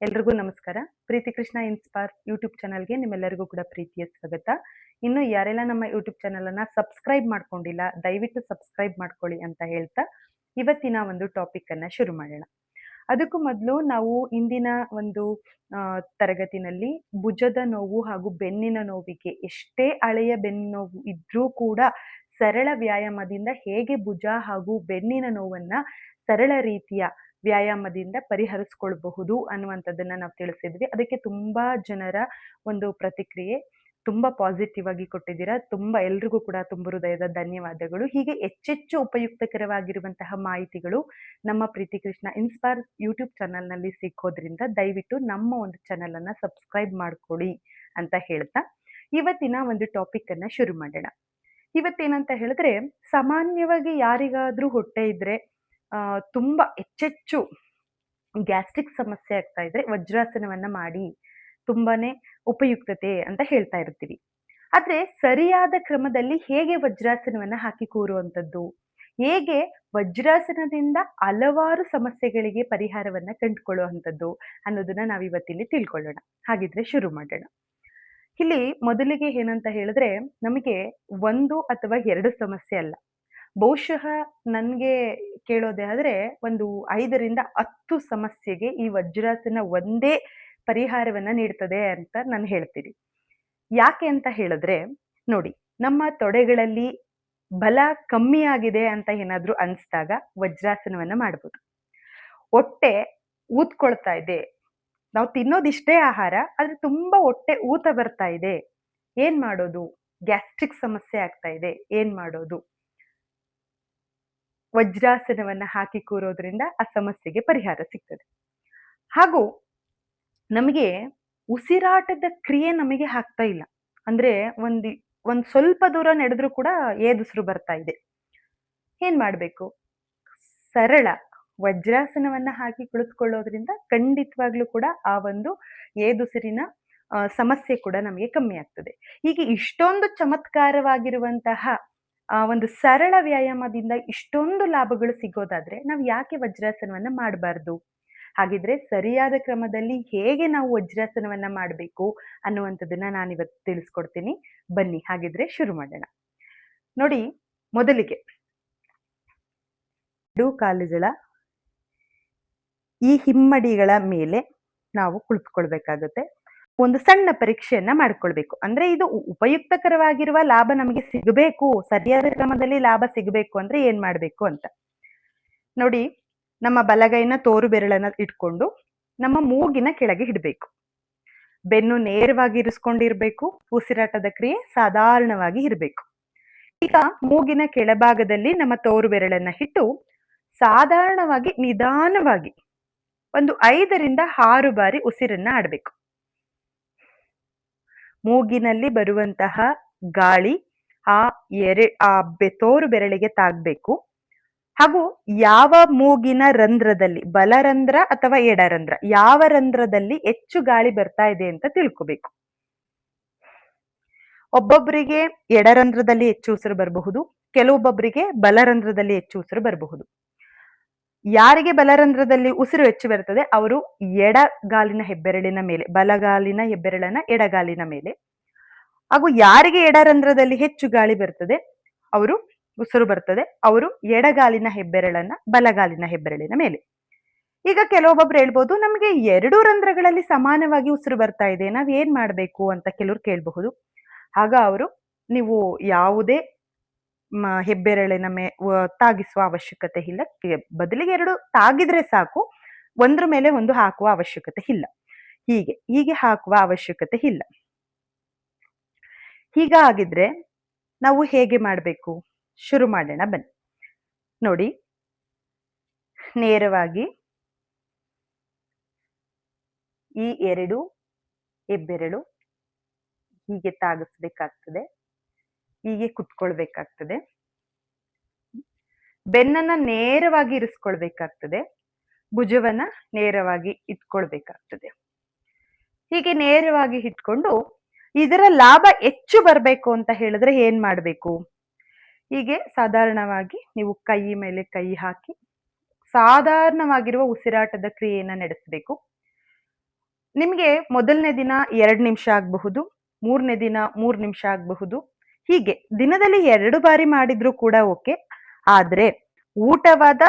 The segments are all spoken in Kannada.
ಎಲ್ರಿಗೂ ನಮಸ್ಕಾರ. ಪ್ರೀತಿ ಕೃಷ್ಣ ಇನ್ಸ್ಪೈರ್ ಯೂಟ್ಯೂಬ್ ಚಾನಲ್ಗೆ ನಿಮ್ಮೆಲ್ಲರಿಗೂ ಕೂಡ ಪ್ರೀತಿಯ ಸ್ವಾಗತ. ಇನ್ನು ಯಾರೆಲ್ಲ ನಮ್ಮ ಯೂಟ್ಯೂಬ್ ಚಾನಲ್ ಅನ್ನ ಸಬ್ಸ್ಕ್ರೈಬ್ ಮಾಡ್ಕೊಂಡಿಲ್ಲ, ದಯವಿಟ್ಟು ಸಬ್ಸ್ಕ್ರೈಬ್ ಮಾಡ್ಕೊಳ್ಳಿ ಅಂತ ಹೇಳ್ತಾ ಇವತ್ತಿನ ಒಂದು ಟಾಪಿಕ್ ಅನ್ನ ಶುರು ಮಾಡೋಣ. ಅದಕ್ಕೂ ಮೊದಲು ನಾವು ಇಂದಿನ ಒಂದು ತರಗತಿನಲ್ಲಿ ಭುಜದ ನೋವು ಹಾಗೂ ಬೆನ್ನಿನ ನೋವಿಗೆ ಎಷ್ಟೇ ಹಳೆಯ ಬೆನ್ನು ನೋವು ಇದ್ರೂ ಕೂಡ ಸರಳ ವ್ಯಾಯಾಮದಿಂದ ಹೇಗೆ ಭುಜ ಹಾಗೂ ಬೆನ್ನಿನ ನೋವನ್ನ ಸರಳ ರೀತಿಯ ವ್ಯಾಯಾಮದಿಂದ ಪರಿಹರಿಸ್ಕೊಳ್ಬಹುದು ಅನ್ನುವಂಥದ್ದನ್ನ ನಾವು ತಿಳಿಸಿದ್ವಿ. ಅದಕ್ಕೆ ತುಂಬಾ ಜನರ ಒಂದು ಪ್ರತಿಕ್ರಿಯೆ ತುಂಬಾ ಪಾಸಿಟಿವ್ ಆಗಿ ಕೊಟ್ಟಿದ್ದೀರಾ. ಎಲ್ರಿಗೂ ಕೂಡ ತುಂಬ ಹೃದಯದ ಧನ್ಯವಾದಗಳು. ಹೀಗೆ ಹೆಚ್ಚೆಚ್ಚು ಉಪಯುಕ್ತಕರವಾಗಿರುವಂತಹ ಮಾಹಿತಿಗಳು ನಮ್ಮ ಪ್ರೀತಿ ಕೃಷ್ಣ ಇನ್ಸ್ಪೈರ್ ಯೂಟ್ಯೂಬ್ ಚಾನಲ್ ನಲ್ಲಿ ಸಿಕ್ಕೋದ್ರಿಂದ ದಯವಿಟ್ಟು ನಮ್ಮ ಒಂದು ಚಾನಲ್ ಅನ್ನ ಸಬ್ಸ್ಕ್ರೈಬ್ ಮಾಡ್ಕೊಳ್ಳಿ ಅಂತ ಹೇಳ್ತಾ ಇವತ್ತಿನ ಒಂದು ಟಾಪಿಕ್ ಅನ್ನ ಶುರು ಮಾಡೋಣ. ಇವತ್ತೇನಂತ ಹೇಳಿದ್ರೆ, ಸಾಮಾನ್ಯವಾಗಿ ಯಾರಿಗಾದ್ರೂ ಹೊಟ್ಟೆ ಇದ್ರೆ ತುಂಬಾ ಹೆಚ್ಚೆಚ್ಚು ಗ್ಯಾಸ್ಟ್ರಿಕ್ ಸಮಸ್ಯೆ ಆಗ್ತಾ ಇದ್ರೆ ವಜ್ರಾಸನವನ್ನ ಮಾಡಿ ತುಂಬಾನೇ ಉಪಯುಕ್ತತೆ ಅಂತ ಹೇಳ್ತಾ ಇರ್ತೀವಿ. ಆದ್ರೆ ಸರಿಯಾದ ಕ್ರಮದಲ್ಲಿ ಹೇಗೆ ವಜ್ರಾಸನವನ್ನ ಹಾಕಿ ಕೂರುವಂಥದ್ದು, ಹೇಗೆ ವಜ್ರಾಸನದಿಂದ ಹಲವಾರು ಸಮಸ್ಯೆಗಳಿಗೆ ಪರಿಹಾರವನ್ನ ಕಂಡುಕೊಳ್ಳುವಂಥದ್ದು ಅನ್ನೋದನ್ನ ನಾವಿವತ್ತಿಲ್ಲಿ ತಿಳ್ಕೊಳ್ಳೋಣ. ಹಾಗಿದ್ರೆ ಶುರು ಮಾಡೋಣ. ಇಲ್ಲಿ ಮೊದಲಿಗೆ ಏನಂತ ಹೇಳಿದ್ರೆ, ನಮಗೆ ಒಂದು ಅಥವಾ ಎರಡು ಸಮಸ್ಯೆ ಅಲ್ಲ, ಬಹುಶಃ ನನ್ಗೆ ಕೇಳೋದೇ ಆದ್ರೆ ಒಂದು 5ರಿಂದ 10 ಸಮಸ್ಯೆಗೆ ಈ ವಜ್ರಾಸನ ಒಂದೇ ಪರಿಹಾರವನ್ನ ನೀಡ್ತದೆ ಅಂತ ನಾನು ಹೇಳ್ತೀನಿ. ಯಾಕೆ ಅಂತ ಹೇಳಿದ್ರೆ, ನೋಡಿ, ನಮ್ಮ ತೊಡೆಗಳಲ್ಲಿ ಬಲ ಕಮ್ಮಿ ಆಗಿದೆ ಅಂತ ಏನಾದ್ರೂ ಅನ್ಸ್ದಾಗ ವಜ್ರಾಸನವನ್ನ ಮಾಡ್ಬೋದು. ಹೊಟ್ಟೆ ಊದ್ಕೊಳ್ತಾ ಇದೆ, ನಾವು ತಿನ್ನೋದಿಷ್ಟೇ ಆಹಾರ ಆದ್ರೆ ತುಂಬಾ ಹೊಟ್ಟೆ ಊತ ಬರ್ತಾ ಇದೆ, ಏನ್ ಮಾಡೋದು? ಗ್ಯಾಸ್ಟ್ರಿಕ್ ಸಮಸ್ಯೆ ಆಗ್ತಾ ಇದೆ, ಏನ್ ಮಾಡೋದು? ವಜ್ರಾಸನವನ್ನ ಹಾಕಿ ಕೂರೋದ್ರಿಂದ ಆ ಸಮಸ್ಯೆಗೆ ಪರಿಹಾರ ಸಿಗ್ತದೆ. ಹಾಗೂ ನಮಗೆ ಉಸಿರಾಟದ ಕ್ರಿಯೆ ನಮಗೆ ಆಗ್ತಾ ಇಲ್ಲ ಅಂದ್ರೆ, ಒಂದ್ ಸ್ವಲ್ಪ ದೂರ ನಡೆದ್ರೂ ಕೂಡ ಏದುಸಿರು ಬರ್ತಾ ಇದೆ, ಏನ್ ಮಾಡ್ಬೇಕು? ಸರಳ ವಜ್ರಾಸನವನ್ನ ಹಾಕಿ ಕುಳಿತುಕೊಳ್ಳೋದ್ರಿಂದ ಖಂಡಿತವಾಗ್ಲೂ ಕೂಡ ಆ ಒಂದು ಏದುಸಿರಿನ ಸಮಸ್ಯೆ ಕೂಡ ನಮಗೆ ಕಮ್ಮಿ ಆಗ್ತದೆ. ಹೀಗೆ ಇಷ್ಟೊಂದು ಚಮತ್ಕಾರವಾಗಿರುವಂತಹ ಒಂದು ಸರಳ ವ್ಯಾಯಾಮದಿಂದ ಇಷ್ಟೊಂದು ಲಾಭಗಳು ಸಿಗೋದಾದ್ರೆ ನಾವು ಯಾಕೆ ವಜ್ರಾಸನವನ್ನ ಮಾಡಬಾರ್ದು? ಹಾಗಿದ್ರೆ ಸರಿಯಾದ ಕ್ರಮದಲ್ಲಿ ಹೇಗೆ ನಾವು ವಜ್ರಾಸನವನ್ನ ಮಾಡಬೇಕು ಅನ್ನುವಂಥದ್ದನ್ನ ನಾನಿವತ್ತು ತಿಳಿಸ್ಕೊಡ್ತೀನಿ. ಬನ್ನಿ ಹಾಗಿದ್ರೆ ಶುರು ಮಾಡೋಣ. ನೋಡಿ, ಮೊದಲಿಗೆ ಎರಡು ಕಾಲುಗಳ ಈ ಹಿಮ್ಮಡಿಗಳ ಮೇಲೆ ನಾವು ಕುಳಿತುಕೊಳ್ಬೇಕಾಗುತ್ತೆ. ಒಂದು ಸಣ್ಣ ಪರೀಕ್ಷೆಯನ್ನ ಮಾಡ್ಕೊಳ್ಬೇಕು. ಅಂದ್ರೆ ಇದು ಉಪಯುಕ್ತಕರವಾಗಿರುವ ಲಾಭ ನಮಗೆ ಸಿಗಬೇಕು, ಸರಿಯಾದ ಕ್ರಮದಲ್ಲಿ ಲಾಭ ಸಿಗಬೇಕು ಅಂದ್ರೆ ಏನ್ ಮಾಡ್ಬೇಕು ಅಂತ ನೋಡಿ. ನಮ್ಮ ಬಲಗೈನ ತೋರು ಬೆರಳನ್ನ ಇಟ್ಕೊಂಡು ನಮ್ಮ ಮೂಗಿನ ಕೆಳಗೆ ಇಡಬೇಕು. ಬೆನ್ನು ನೇರವಾಗಿ ಇರಿಸ್ಕೊಂಡಿರ್ಬೇಕು. ಉಸಿರಾಟದ ಕ್ರಿಯೆ ಸಾಧಾರಣವಾಗಿ ಇರಬೇಕು. ಈಗ ಮೂಗಿನ ಕೆಳಭಾಗದಲ್ಲಿ ನಮ್ಮ ತೋರು ಬೆರಳನ್ನ ಇಟ್ಟು ಸಾಧಾರಣವಾಗಿ ನಿಧಾನವಾಗಿ ಒಂದು 5ರಿಂದ 6 ಬಾರಿ ಉಸಿರನ್ನ ಆಡ್ಬೇಕು. ಮೂಗಿನಲ್ಲಿ ಬರುವಂತಹ ಗಾಳಿ ಆ ತೋರು ಬೆರಳಿಗೆ ತಾಗ್ಬೇಕು. ಹಾಗೂ ಯಾವ ಮೂಗಿನ ರಂಧ್ರದಲ್ಲಿ, ಬಲರಂಧ್ರ ಅಥವಾ ಎಡರಂಧ್ರ, ಯಾವ ರಂಧ್ರದಲ್ಲಿ ಹೆಚ್ಚು ಗಾಳಿ ಬರ್ತಾ ಇದೆ ಅಂತ ತಿಳ್ಕೋಬೇಕು. ಒಬ್ಬೊಬ್ಬರಿಗೆ ಎಡರಂಧ್ರದಲ್ಲಿ ಹೆಚ್ಚು ಉಸಿರು ಬರಬಹುದು, ಕೆಲವೊಬ್ಬೊಬ್ಬರಿಗೆ ಬಲರಂಧ್ರದಲ್ಲಿ ಹೆಚ್ಚು ಉಸಿರು ಬರಬಹುದು. ಯಾರಿಗೆ ಬಲರಂಧ್ರದಲ್ಲಿ ಉಸಿರು ಹೆಚ್ಚು ಬರ್ತದೆ ಅವರು ಎಡಗಾಲಿನ ಹೆಬ್ಬೆರಳಿನ ಮೇಲೆ, ಬಲಗಾಲಿನ ಹೆಬ್ಬೆರಳನ್ನ ಎಡಗಾಲಿನ ಮೇಲೆ, ಹಾಗೂ ಯಾರಿಗೆ ಎಡರಂಧ್ರದಲ್ಲಿ ಹೆಚ್ಚು ಗಾಳಿ ಬರ್ತದೆ ಅವರು ಉಸಿರು ಬರ್ತದೆ ಅವರು ಎಡಗಾಲಿನ ಹೆಬ್ಬೆರಳನ್ನ ಬಲಗಾಲಿನ ಹೆಬ್ಬೆರಳಿನ ಮೇಲೆ. ಈಗ ಕೆಲವೊಬ್ಬೊಬ್ರು ಹೇಳ್ಬೋದು, ನಮಗೆ 2 ರಂಧ್ರಗಳಲ್ಲಿ ಸಮಾನವಾಗಿ ಉಸಿರು ಬರ್ತಾ ಇದೆ, ನಾವ್ ಏನ್ ಮಾಡ್ಬೇಕು ಅಂತ ಕೆಲವ್ರು ಕೇಳಬಹುದು. ಆಗ ಅವರು, ನೀವು ಯಾವುದೇ ಹೆಬ್ಬೆರಳಿನ ತಾಗಿಸುವ ಅವಶ್ಯಕತೆ ಇಲ್ಲ, ಬದಲಿಗೆ 2 ತಾಗಿದ್ರೆ ಸಾಕು, ಒಂದ್ರ ಮೇಲೆ ಒಂದು ಹಾಕುವ ಅವಶ್ಯಕತೆ ಇಲ್ಲ, ಹೀಗೆ ಹಾಕುವ ಅವಶ್ಯಕತೆ ಇಲ್ಲ. ಹೀಗಾಗಿದ್ರೆ ನಾವು ಹೇಗೆ ಮಾಡ್ಬೇಕು? ಶುರು ಮಾಡೋಣ ಬನ್ನಿ. ನೋಡಿ, ನೇರವಾಗಿ ಈ 2 ಹೆಬ್ಬೆರಳು ಹೀಗೆ ತಾಗಿಸ್ಬೇಕಾಗ್ತದೆ, ಹೀಗೆ ಕುತ್ಕೊಳ್ಬೇಕಾಗ್ತದೆ. ಬೆನ್ನನ್ನ ನೇರವಾಗಿ ಇರಿಸ್ಕೊಳ್ಬೇಕಾಗ್ತದೆ, ಭುಜವನ್ನ ನೇರವಾಗಿ ಇಟ್ಕೊಳ್ಬೇಕಾಗ್ತದೆ. ಹೀಗೆ ನೇರವಾಗಿ ಇಟ್ಕೊಂಡು ಇದರ ಲಾಭ ಹೆಚ್ಚು ಬರ್ಬೇಕು ಅಂತ ಹೇಳಿದ್ರೆ ಏನ್ ಮಾಡ್ಬೇಕು? ಹೀಗೆ ಸಾಧಾರಣವಾಗಿ ನೀವು ಕೈ ಮೇಲೆ ಕೈ ಹಾಕಿ ಸಾಧಾರಣವಾಗಿರುವ ಉಸಿರಾಟದ ಕ್ರಿಯೆಯನ್ನ ನಡೆಸಬೇಕು. ನಿಮಗೆ ಮೊದಲನೇ ದಿನ 2 ನಿಮಿಷ ಆಗಬಹುದು, 3ನೇ ದಿನ 3 ನಿಮಿಷ ಆಗಬಹುದು. ಹೀಗೆ ದಿನದಲ್ಲಿ 2 ಬಾರಿ ಮಾಡಿದ್ರೂ ಕೂಡ ಓಕೆ. ಆದ್ರೆ ಊಟವಾದ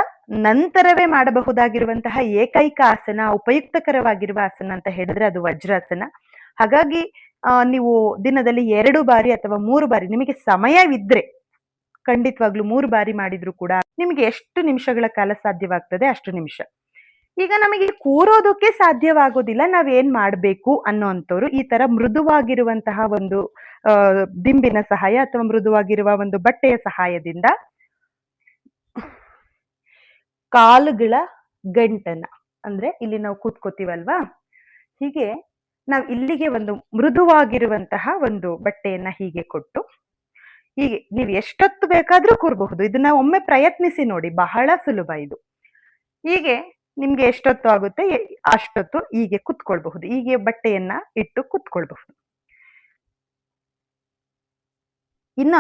ನಂತರವೇ ಮಾಡಬಹುದಾಗಿರುವಂತಹ ಏಕೈಕ ಆಸನ, ಉಪಯುಕ್ತಕರವಾಗಿರುವ ಆಸನ ಅಂತ ಹೇಳಿದ್ರೆ ಅದು ವಜ್ರಾಸನ. ಹಾಗಾಗಿ ನೀವು ದಿನದಲ್ಲಿ 2 ಬಾರಿ ಅಥವಾ 3 ಬಾರಿ ನಿಮಗೆ ಸಮಯವಿದ್ರೆ ಖಂಡಿತವಾಗ್ಲೂ 3 ಬಾರಿ ಮಾಡಿದ್ರು ಕೂಡ ನಿಮಗೆ ಎಷ್ಟು ನಿಮಿಷಗಳ ಕಾಲ ಸಾಧ್ಯವಾಗ್ತದೆ ಅಷ್ಟು ನಿಮಿಷ. ಈಗ ನಮಗೆ ಕೂರೋದಕ್ಕೆ ಸಾಧ್ಯವಾಗೋದಿಲ್ಲ, ನಾವೇನ್ ಮಾಡ್ಬೇಕು ಅನ್ನೋಂಥವ್ರು ಈ ತರ ಮೃದುವಾಗಿರುವಂತಹ ಒಂದು ದಿಂಬಿನ ಸಹಾಯ ಅಥವಾ ಮೃದುವಾಗಿರುವ ಒಂದು ಬಟ್ಟೆಯ ಸಹಾಯದಿಂದ ಕಾಲುಗಳ ಗಂಟನ್ನ, ಅಂದ್ರೆ ಇಲ್ಲಿ ನಾವು ಕೂತ್ಕೋತೀವಲ್ವಾ, ಹೀಗೆ ನಾವು ಇಲ್ಲಿಗೆ ಒಂದು ಮೃದುವಾಗಿರುವಂತಹ ಒಂದು ಬಟ್ಟೆಯನ್ನ ಹೀಗೆ ಕೊಟ್ಟು ಹೀಗೆ ನೀವು ಎಷ್ಟೊತ್ತು ಬೇಕಾದ್ರೂ ಕೂರಬಹುದು. ಇದನ್ನ ಒಮ್ಮೆ ಪ್ರಯತ್ನಿಸಿ ನೋಡಿ, ಬಹಳ ಸುಲಭ ಇದು. ಹೀಗೆ ನಿಮ್ಗೆ ಎಷ್ಟೊತ್ತು ಆಗುತ್ತೆ ಅಷ್ಟೊತ್ತು ಹೀಗೆ ಕುತ್ಕೊಳ್ಬಹುದು. ಹೀಗೆ ಬಟ್ಟೆಯನ್ನ ಇಟ್ಟು ಕುತ್ಕೊಳ್ಬಹುದು. ಇನ್ನ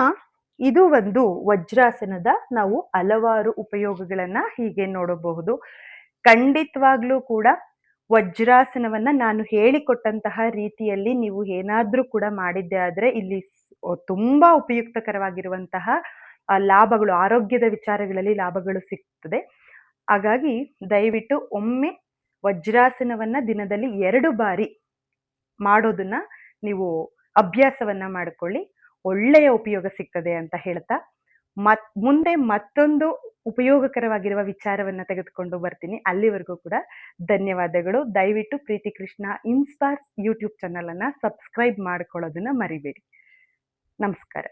ಇದು ಒಂದು ವಜ್ರಾಸನದ ನಾವು ಹಲವಾರು ಉಪಯೋಗಗಳನ್ನ ಹೀಗೆ ನೋಡಬಹುದು. ಖಂಡಿತವಾಗ್ಲೂ ಕೂಡ ವಜ್ರಾಸನವನ್ನ ನಾನು ಹೇಳಿಕೊಟ್ಟಂತಹ ರೀತಿಯಲ್ಲಿ ನೀವು ಏನಾದ್ರೂ ಕೂಡ ಮಾಡಿದ್ದೆ ಆದ್ರೆ ಇಲ್ಲಿ ತುಂಬಾ ಉಪಯುಕ್ತಕರವಾಗಿರುವಂತಹ ಲಾಭಗಳು, ಆರೋಗ್ಯದ ವಿಚಾರಗಳಲ್ಲಿ ಲಾಭಗಳು ಸಿಗ್ತದೆ. ಹಾಗಾಗಿ ದಯವಿಟ್ಟು ಒಮ್ಮೆ ವಜ್ರಾಸನವನ್ನ ದಿನದಲ್ಲಿ 2 ಬಾರಿ ಮಾಡೋದನ್ನ ನೀವು ಅಭ್ಯಾಸವನ್ನ ಮಾಡ್ಕೊಳ್ಳಿ. ಒಳ್ಳೆಯ ಉಪಯೋಗ ಸಿಗ್ತದೆ ಅಂತ ಹೇಳ್ತಾ ಮುಂದೆ ಮತ್ತೊಂದು ಉಪಯೋಗಕರವಾಗಿರುವ ವಿಚಾರವನ್ನ ತೆಗೆದುಕೊಂಡು ಬರ್ತೀನಿ. ಅಲ್ಲಿವರೆಗೂ ಕೂಡ ಧನ್ಯವಾದಗಳು. ದಯವಿಟ್ಟು ಪ್ರೀತಿ ಕೃಷ್ಣ ಇನ್ಸ್ಪೈರ್ ಯೂಟ್ಯೂಬ್ ಚಾನಲ್ ಅನ್ನ ಸಬ್ಸ್ಕ್ರೈಬ್ ಮಾಡ್ಕೊಳ್ಳೋದನ್ನ ಮರಿಬೇಡಿ. ನಮಸ್ಕಾರ.